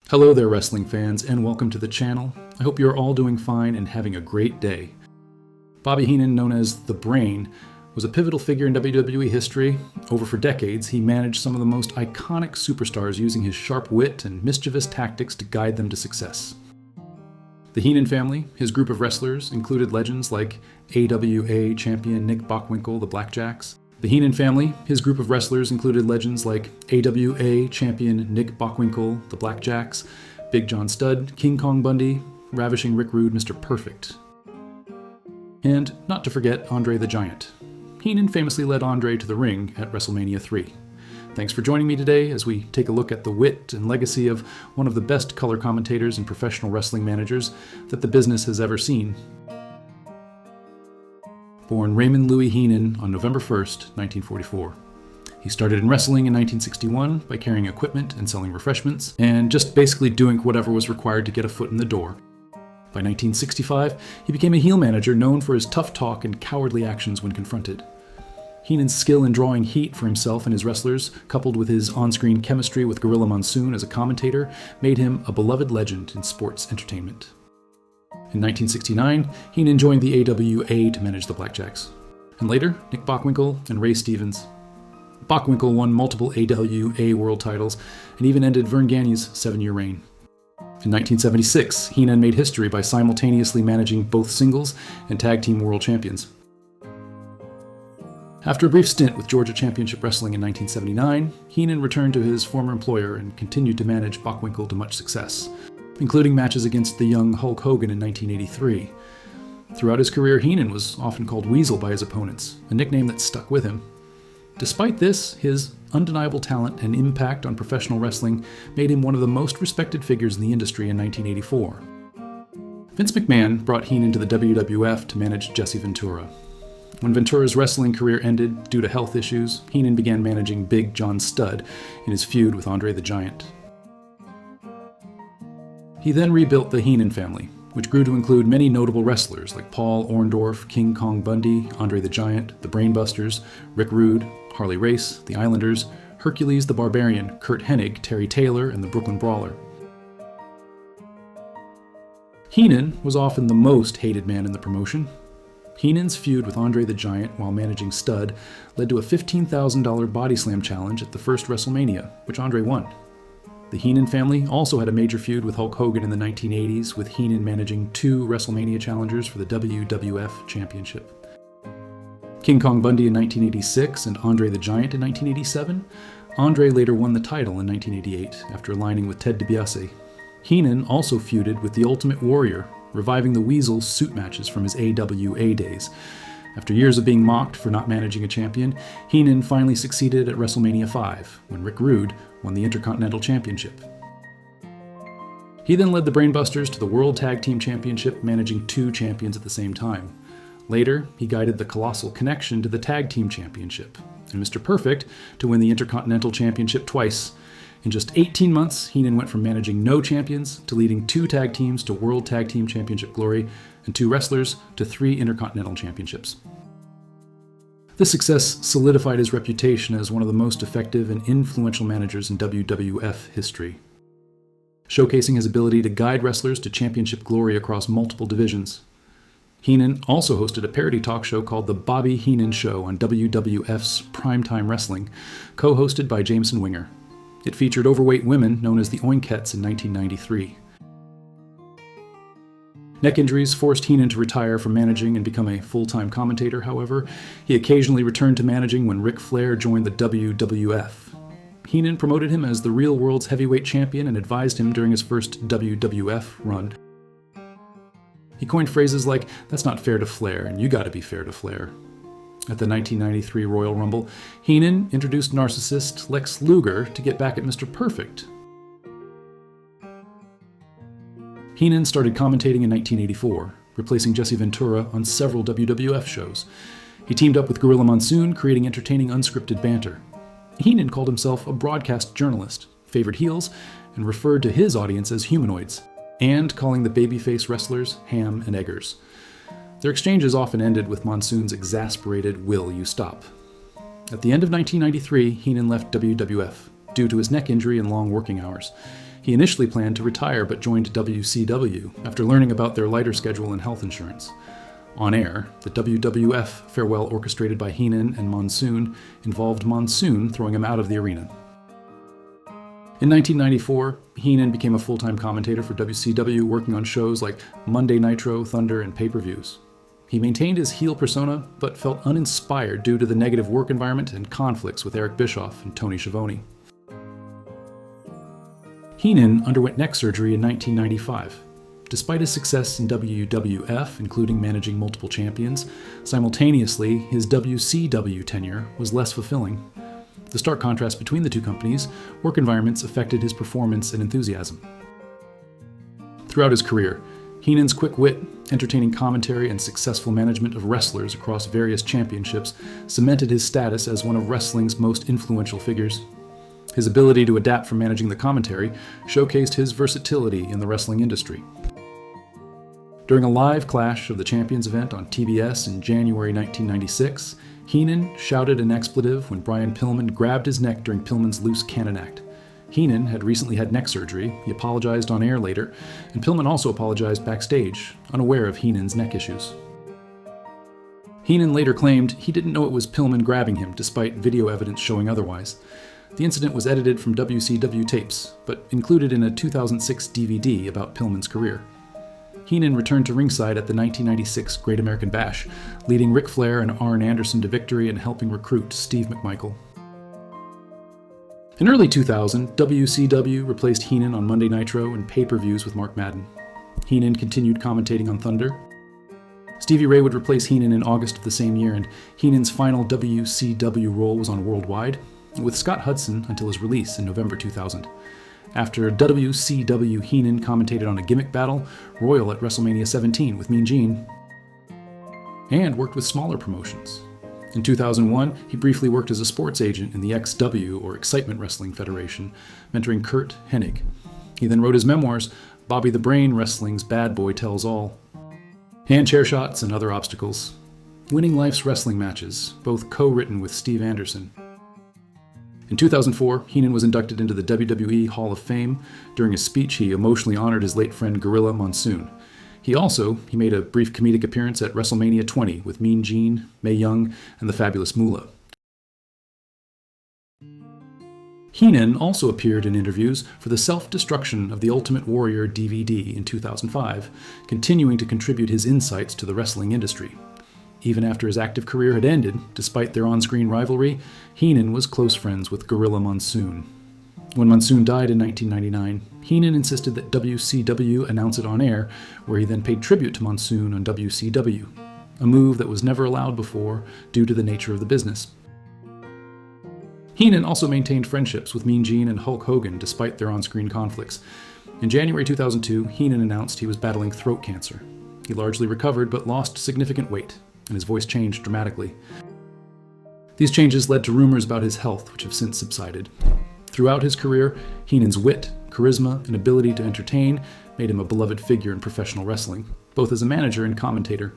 Hello there, wrestling fans, and welcome to the channel. I hope you're all doing fine and having a great day. Bobby Heenan, known as The Brain, was a pivotal figure in WWE history. Over for decades, he managed some of the most iconic superstars using his sharp wit and mischievous tactics to guide them to success. The Heenan family, his group of wrestlers, included legends like AWA champion Nick Bockwinkel, the Blackjacks. The Heenan family, his group of wrestlers included legends like AWA champion Nick Bockwinkel, the Blackjacks, Big John Studd, King Kong Bundy, Ravishing Rick Rude, Mr. Perfect. And not to forget Andre the Giant. Heenan famously led Andre to the ring at WrestleMania 3. Thanks for joining me today as we take a look at the wit and legacy of one of the best color commentators and professional wrestling managers that the business has ever seen. Born Raymond Louis Heenan on November 1st, 1944. He started in wrestling in 1961 by carrying equipment and selling refreshments, and just basically doing whatever was required to get a foot in the door. By 1965, he became a heel manager known for his tough talk and cowardly actions when confronted. Heenan's skill in drawing heat for himself and his wrestlers, coupled with his on-screen chemistry with Gorilla Monsoon as a commentator, made him a beloved legend in sports entertainment. In 1969, Heenan joined the AWA to manage the Blackjacks, and later, Nick Bockwinkel and Ray Stevens. Bockwinkel won multiple AWA world titles and even ended Vern Gagne's 7-year reign. In 1976, Heenan made history by simultaneously managing both singles and tag team world champions. After a brief stint with Georgia Championship Wrestling in 1979, Heenan returned to his former employer and continued to manage Bockwinkel to much success, including matches against the young Hulk Hogan in 1983. Throughout his career, Heenan was often called Weasel by his opponents, a nickname that stuck with him. Despite this, his undeniable talent and impact on professional wrestling made him one of the most respected figures in the industry in 1984. Vince McMahon brought Heenan to the WWF to manage Jesse Ventura. When Ventura's wrestling career ended due to health issues, Heenan began managing Big John Studd in his feud with Andre the Giant. He then rebuilt the Heenan family, which grew to include many notable wrestlers like Paul Orndorff, King Kong Bundy, Andre the Giant, the Brainbusters, Rick Rude, Harley Race, the Islanders, Hercules the Barbarian, Curt Hennig, Terry Taylor, and the Brooklyn Brawler. Heenan was often the most hated man in the promotion. Heenan's feud with Andre the Giant while managing Studd led to a $15,000 body slam challenge at the first WrestleMania, which Andre won. The Heenan family also had a major feud with Hulk Hogan in the 1980s, with Heenan managing 2 WrestleMania challengers for the WWF Championship. King Kong Bundy in 1986 and Andre the Giant in 1987. Andre later won the title in 1988 after aligning with Ted DiBiase. Heenan also feuded with the Ultimate Warrior, reviving the Weasel suit matches from his AWA days. After years of being mocked for not managing a champion, Heenan finally succeeded at WrestleMania 5, when Rick Rude won the Intercontinental Championship. He then led the Brainbusters to the World Tag Team Championship, managing 2 champions at the same time. Later, he guided the Colossal Connection to the Tag Team Championship, and Mr. Perfect to win the Intercontinental Championship twice. In just 18 months, Heenan went from managing no champions to leading 2 tag teams to World Tag Team Championship glory, and 2 wrestlers to 3 Intercontinental Championships. This success solidified his reputation as one of the most effective and influential managers in WWF history, showcasing his ability to guide wrestlers to championship glory across multiple divisions. Heenan also hosted a parody talk show called The Bobby Heenan Show on WWF's Primetime Wrestling, co-hosted by Jameson Winger. It featured overweight women known as the Oinkettes in 1993. Neck injuries forced Heenan to retire from managing and become a full-time commentator, however. He occasionally returned to managing when Ric Flair joined the WWF. Heenan promoted him as the real world's heavyweight champion and advised him during his first WWF run. He coined phrases like, "That's not fair to Flair," and "You gotta be fair to Flair." At the 1993 Royal Rumble, Heenan introduced narcissist Lex Luger to get back at Mr. Perfect. Heenan started commentating in 1984, replacing Jesse Ventura on several WWF shows. He teamed up with Gorilla Monsoon, creating entertaining unscripted banter. Heenan called himself a broadcast journalist, favored heels, and referred to his audience as humanoids, and calling the babyface wrestlers Ham and Eggers. Their exchanges often ended with Monsoon's exasperated "Will you stop?" At the end of 1993, Heenan left WWF due to his neck injury and long working hours. He initially planned to retire but joined WCW after learning about their lighter schedule and health insurance. On air, the WWF farewell orchestrated by Heenan and Monsoon involved Monsoon throwing him out of the arena. In 1994, Heenan became a full-time commentator for WCW, working on shows like Monday Nitro, Thunder, and pay-per-views. He maintained his heel persona, but felt uninspired due to the negative work environment and conflicts with Eric Bischoff and Tony Schiavone. Heenan underwent neck surgery in 1995. Despite his success in WWF, including managing multiple champions, simultaneously his WCW tenure was less fulfilling. The stark contrast between the two companies' work environments affected his performance and enthusiasm. Throughout his career, Heenan's quick wit, entertaining commentary, and successful management of wrestlers across various championships cemented his status as one of wrestling's most influential figures. His ability to adapt from managing the commentary showcased his versatility in the wrestling industry. During a live Clash of the Champions event on TBS in January 1996, Heenan shouted an expletive when Brian Pillman grabbed his neck during Pillman's loose cannon act. Heenan had recently had neck surgery, he apologized on air later, and Pillman also apologized backstage, unaware of Heenan's neck issues. Heenan later claimed he didn't know it was Pillman grabbing him, despite video evidence showing otherwise. The incident was edited from WCW tapes, but included in a 2006 DVD about Pillman's career. Heenan returned to ringside at the 1996 Great American Bash, leading Ric Flair and Arn Anderson to victory and helping recruit Steve McMichael. In early 2000, WCW replaced Heenan on Monday Nitro and pay-per-views with Mark Madden. Heenan continued commentating on Thunder. Stevie Ray would replace Heenan in August of the same year, and Heenan's final WCW role was on Worldwide, with Scott Hudson until his release in November 2000. After WCW, Heenan commentated on a gimmick battle royal at WrestleMania 17 with Mean Gene, and worked with smaller promotions. In 2001, he briefly worked as a sports agent in the XW, or Excitement Wrestling Federation, mentoring Curt Hennig. He then wrote his memoirs, Bobby the Brain Wrestling's Bad Boy Tells All. Hand chair shots and other obstacles. Winning Life's Wrestling Matches, both co-written with Steve Anderson. In 2004, Heenan was inducted into the WWE Hall of Fame. During his speech, he emotionally honored his late friend Gorilla Monsoon. He made a brief comedic appearance at WrestleMania 20 with Mean Gene, Mae Young, and the Fabulous Moolah. Heenan also appeared in interviews for the Self-Destruction of the Ultimate Warrior DVD in 2005, continuing to contribute his insights to the wrestling industry. Even after his active career had ended, despite their on-screen rivalry, Heenan was close friends with Gorilla Monsoon. When Monsoon died in 1999, Heenan insisted that WCW announce it on air, where he then paid tribute to Monsoon on WCW, a move that was never allowed before due to the nature of the business. Heenan also maintained friendships with Mean Gene and Hulk Hogan despite their on-screen conflicts. In January 2002, Heenan announced he was battling throat cancer. He largely recovered but lost significant weight, and his voice changed dramatically. These changes led to rumors about his health, which have since subsided. Throughout his career, Heenan's wit, charisma, and ability to entertain made him a beloved figure in professional wrestling, both as a manager and commentator.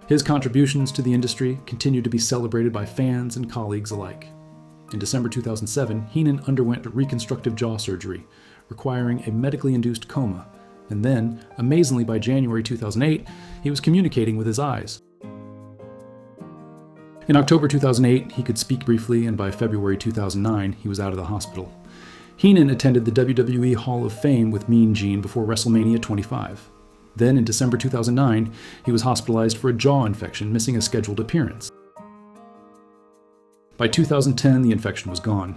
His contributions to the industry continue to be celebrated by fans and colleagues alike. In December 2007, Heenan underwent reconstructive jaw surgery, requiring a medically induced coma, and then, amazingly by January 2008, he was communicating with his eyes. In October 2008, he could speak briefly, and by February 2009, he was out of the hospital. Heenan attended the WWE Hall of Fame with Mean Gene before WrestleMania 25. Then, in December 2009, he was hospitalized for a jaw infection, missing a scheduled appearance. By 2010, the infection was gone.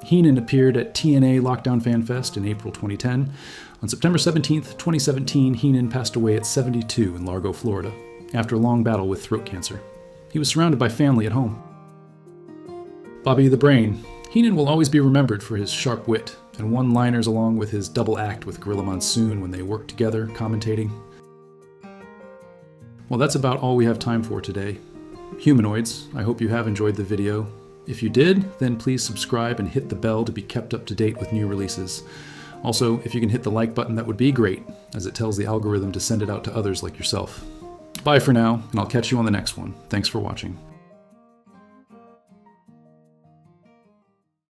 Heenan appeared at TNA Lockdown Fan Fest in April 2010. On September 17, 2017, Heenan passed away at 72 in Largo, Florida, after a long battle with throat cancer. He was surrounded by family at home. Bobby the Brain. Heenan will always be remembered for his sharp wit and one-liners, along with his double act with Gorilla Monsoon when they worked together, commentating. Well, that's about all we have time for today. Humanoids, I hope you have enjoyed the video. If you did, then please subscribe and hit the bell to be kept up to date with new releases. Also, if you can hit the like button, that would be great, as it tells the algorithm to send it out to others like yourself. Bye for now, and I'll catch you on the next one. Thanks for watching.